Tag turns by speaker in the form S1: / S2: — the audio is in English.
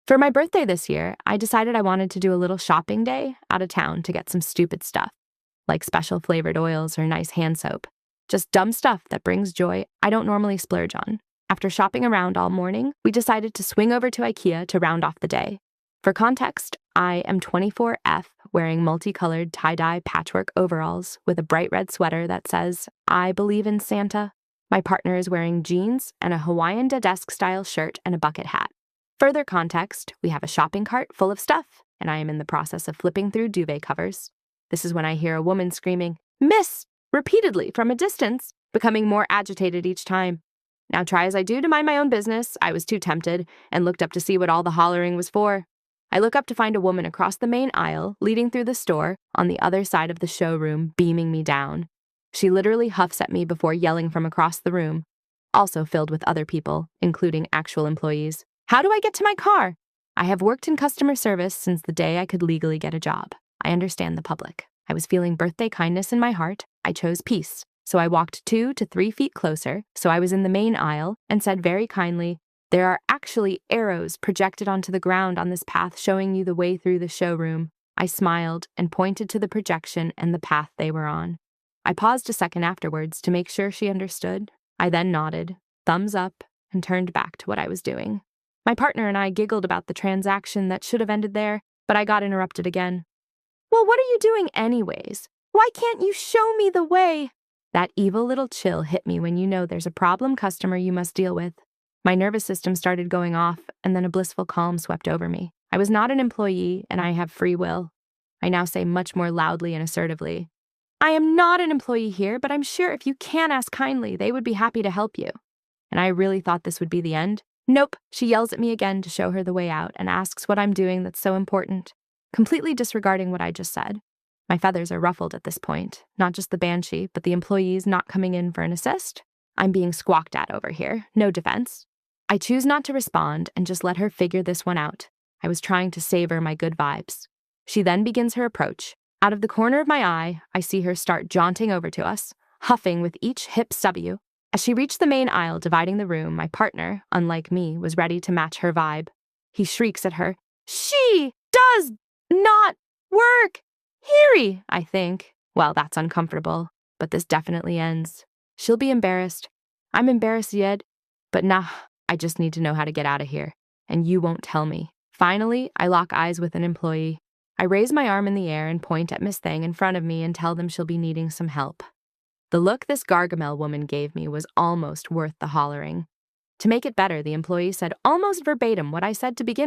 S1: For my birthday this year, I decided I wanted to do a little shopping day out of town to get some stupid stuff, like special flavored oils or nice hand soap. Just dumb stuff that brings joy I don't normally splurge on. After shopping around all morning, we decided to swing over to IKEA to round off the day. For context, I am 24F, wearing multicolored tie-dye patchwork overalls with a bright red sweater that says, "I believe in Santa." My partner is wearing jeans and a Hawaiian Desk-style shirt and a bucket hat. Further context, we have a shopping cart full of stuff, and I am in the process of flipping through duvet covers. This is when I hear a woman screaming, "Miss!" repeatedly from a distance, becoming more agitated each time. Now, try as I do to mind my own business, I was too tempted and looked up to see what all the hollering was for. I look up to find a woman across the main aisle, leading through the store, on the other side of the showroom, beaming me down. She literally huffs at me before yelling from across the room, also filled with other people, including actual employees. "How do I get to my car?" I have worked in customer service since the day I could legally get a job. I understand the public. I was feeling birthday kindness in my heart. I chose peace. So I walked 2 to 3 feet closer, so I was in the main aisle, and said very kindly, "There are actually arrows projected onto the ground on this path showing you the way through the showroom." I smiled and pointed to the projection and the path they were on. I paused a second afterwards to make sure she understood. I then nodded, thumbs up, and turned back to what I was doing. My partner and I giggled about the transaction that should have ended there, but I got interrupted again. "Well, what are you doing anyways? Why can't you show me the way?" That evil little chill hit me when you know there's a problem customer you must deal with. My nervous system started going off, and then a blissful calm swept over me. I was not an employee, and I have free will. I now say much more loudly and assertively, "I am not an employee here, but I'm sure if you can ask kindly, they would be happy to help you." And I really thought this would be the end. Nope, she yells at me again to show her the way out and asks what I'm doing that's so important, completely disregarding what I just said. My feathers are ruffled at this point, not just the banshee, but the employees not coming in for an assist. I'm being squawked at over here, no defense. I choose not to respond and just let her figure this one out. I was trying to savor my good vibes. She then begins her approach. Out of the corner of my eye, I see her start jaunting over to us, huffing with each hip W. As she reached the main aisle dividing the room, my partner, unlike me, was ready to match her vibe. He shrieks at her, "She does not work here," I think. Well, that's uncomfortable, but this definitely ends. She'll be embarrassed. I'm embarrassed yet, but nah, I just need to know how to get out of here, and you won't tell me. Finally, I lock eyes with an employee. I raise my arm in the air and point at Miss Thang in front of me and tell them she'll be needing some help. The look this Gargamel woman gave me was almost worth the hollering. To make it better, the employee said almost verbatim what I said to begin